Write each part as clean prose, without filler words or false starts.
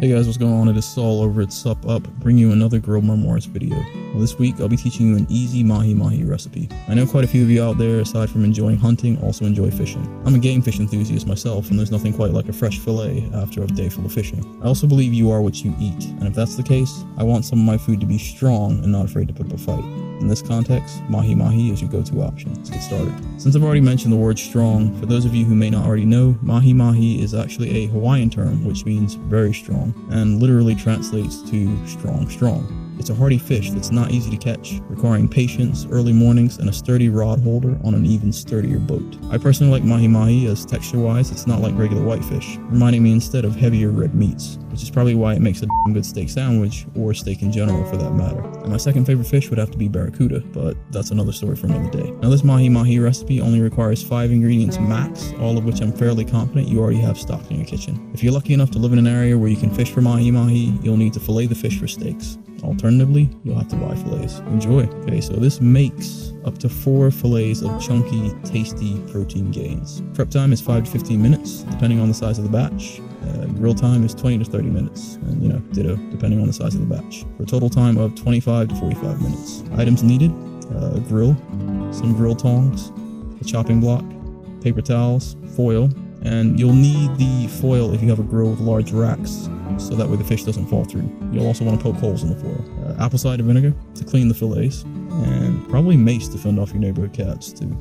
Hey guys, what's going on? It is Saul over at SUPP, bringing you another Grill Memoirs video. Well, this week I'll be teaching you an easy Mahi Mahi recipe. I know quite a few of you out there, aside from enjoying hunting, also enjoy fishing. I'm a game fish enthusiast myself, and there's nothing quite like a fresh fillet after a day full of fishing. I also believe you are what you eat, and if that's the case, I want some of my food to be strong and not afraid to put up a fight. In this context, Mahi Mahi is your go-to option. Let's get started. Since I've already mentioned the word strong, for those of you who may not already know, Mahi Mahi is actually a Hawaiian term which means very strong, and literally translates to strong. It's a hardy fish that's not easy to catch, requiring patience, early mornings, and a sturdy rod holder on an even sturdier boat. I personally like Mahi Mahi as texture-wise it's not like regular whitefish, reminding me instead of heavier red meats, which is probably why it makes a damn good steak sandwich, or steak in general for that matter. And my second favorite fish would have to be barracuda, but that's another story for another day. Now this Mahi Mahi recipe only requires 5 ingredients max, all of which I'm fairly confident you already have stocked in your kitchen. If you're lucky enough to live in an area where you can fish for Mahi Mahi, you'll need to fillet the fish for steaks. Alternatively, you'll have to buy fillets. Enjoy. Okay, so this makes up to 4 fillets of chunky, tasty protein gains. Prep time is 5 to 15 minutes, depending on the size of the batch. Grill time is 20 to 30 minutes, and ditto, depending on the size of the batch. For a total time of 25 to 45 minutes. Items needed, a grill, some grill tongs, a chopping block, paper towels, foil, and you'll need the foil if you have a grill with large racks, so that way the fish doesn't fall through. You'll also want to poke holes in the foil. Apple cider vinegar to clean the fillets, and probably mace to fend off your neighborhood cats too,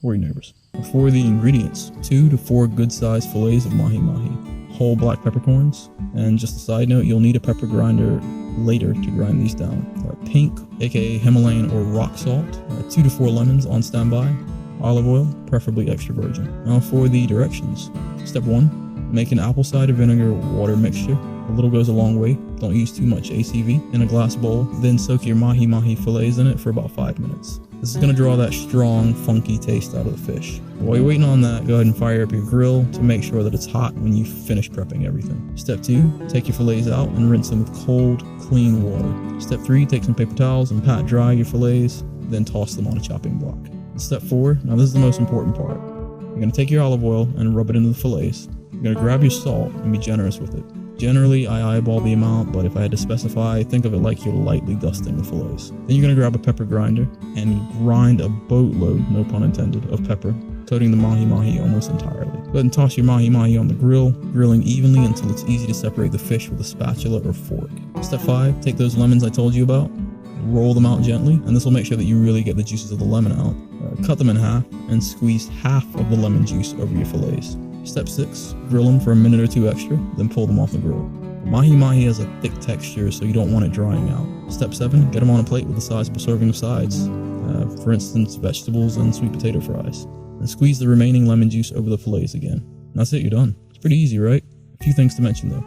or your neighbors. For the ingredients, 2 to 4 good-sized fillets of Mahi Mahi, whole black peppercorns, and just a side note, you'll need a pepper grinder later to grind these down. Pink, aka Himalayan or rock salt, 2 to 4 lemons on standby, olive oil, preferably extra virgin. Now for the directions. Step 1, make an apple cider vinegar water mixture. A little goes a long way. Don't use too much ACV. In a glass bowl, then soak your Mahi Mahi fillets in it for about 5 minutes. This is going to draw that strong, funky taste out of the fish. While you're waiting on that, go ahead and fire up your grill to make sure that it's hot when you finish prepping everything. Step 2, take your fillets out and rinse them with cold, clean water. Step 3, take some paper towels and pat dry your fillets, then toss them on a chopping block. Step 4, now this is the most important part. You're going to take your olive oil and rub it into the fillets. You're going to grab your salt and be generous with it. Generally, I eyeball the amount, but if I had to specify, think of it like you're lightly dusting the fillets. Then you're going to grab a pepper grinder and grind a boatload, no pun intended, of pepper, coating the Mahi Mahi almost entirely. Go ahead and toss your Mahi Mahi on the grill, grilling evenly until it's easy to separate the fish with a spatula or fork. Step 5, take those lemons I told you about, roll them out gently, and this will make sure that you really get the juices of the lemon out. Cut them in half and squeeze half of the lemon juice over your fillets. Step 6, grill them for a minute or 2 extra, then pull them off the grill. Mahi Mahi has a thick texture, so you don't want it drying out. Step 7, get them on a plate with the size of a serving of sides, for instance vegetables and sweet potato fries. And squeeze the remaining lemon juice over the fillets again. And that's it, you're done. It's pretty easy, right? A few things to mention though.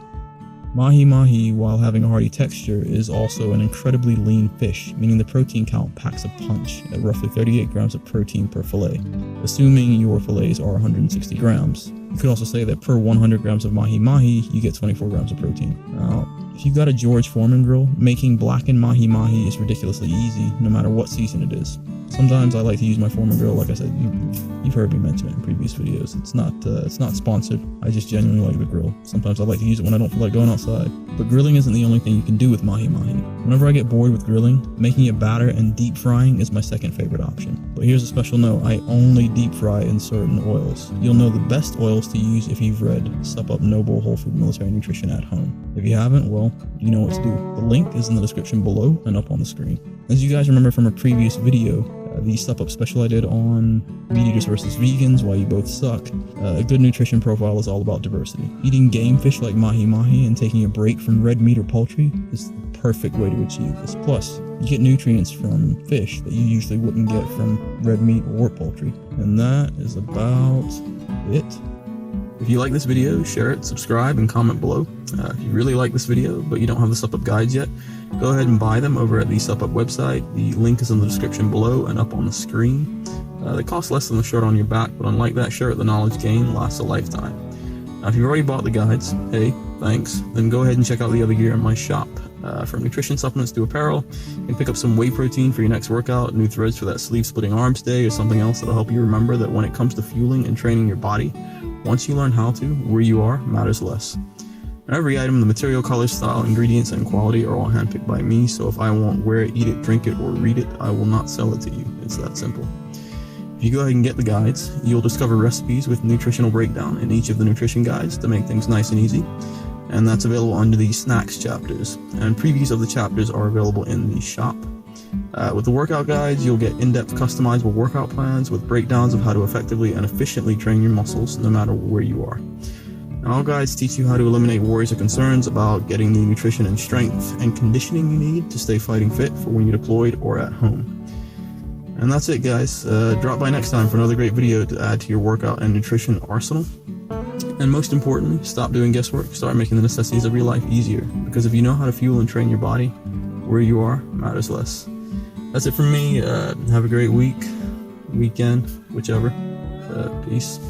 Mahi Mahi, while having a hearty texture, is also an incredibly lean fish, meaning the protein count packs a punch at roughly 38 grams of protein per fillet, assuming your fillets are 160 grams. You could also say that per 100 grams of Mahi Mahi, you get 24 grams of protein. Now, if you've got a George Foreman grill, making blackened Mahi Mahi is ridiculously easy, no matter what season it is. Sometimes I like to use my Foreman grill, like I said, you've heard me mention it in previous videos. It's not sponsored, I just genuinely like the grill. Sometimes I like to use it when I don't feel like going outside. But grilling isn't the only thing you can do with Mahi Mahi. Whenever I get bored with grilling, making a batter and deep frying is my second favorite option. But here's a special note, I only deep fry in certain oils. You'll know the best oils to use if you've read SUPP Noble Whole Food Military Nutrition at Home. If you haven't, well, you know what to do. The link is in the description below and up on the screen. As you guys remember from a previous video, the SUPP special I did on meat eaters versus vegans, why you both suck. A good nutrition profile is all about diversity. Eating game fish like Mahi Mahi and taking a break from red meat or poultry is the perfect way to achieve this. Plus, you get nutrients from fish that you usually wouldn't get from red meat or poultry. And that is about it. If you like this video, share it, subscribe, and comment below. If you really like this video, but you don't have the SUPP guides yet, go ahead and buy them over at the SUPP website. The link is in the description below and up on the screen. They cost less than the shirt on your back, but unlike that shirt, the knowledge gained lasts a lifetime. Now, if you've already bought the guides, hey, thanks, then go ahead and check out the other gear in my shop. From nutrition supplements to apparel, you can pick up some whey protein for your next workout, new threads for that sleeve splitting arms day, or something else that'll help you remember that when it comes to fueling and training your body, once you learn how to, where you are matters less. Every item, the material, color, style, ingredients, and quality are all handpicked by me, so if I won't wear it, eat it, drink it, or read it, I will not sell it to you. It's that simple. If you go ahead and get the guides, you'll discover recipes with nutritional breakdown in each of the nutrition guides to make things nice and easy, and that's available under the snacks chapters, and previews of the chapters are available in the shop. With the workout guides, you'll get in-depth customizable workout plans with breakdowns of how to effectively and efficiently train your muscles no matter where you are. And all guides teach you how to eliminate worries or concerns about getting the nutrition and strength and conditioning you need to stay fighting fit for when you're deployed or at home. And that's it, guys. Drop by next time for another great video to add to your workout and nutrition arsenal. And most importantly, stop doing guesswork. Start making the necessities of your life easier. Because if you know how to fuel and train your body, where you are matters less. That's it from me. Have a great week, weekend, whichever. Peace.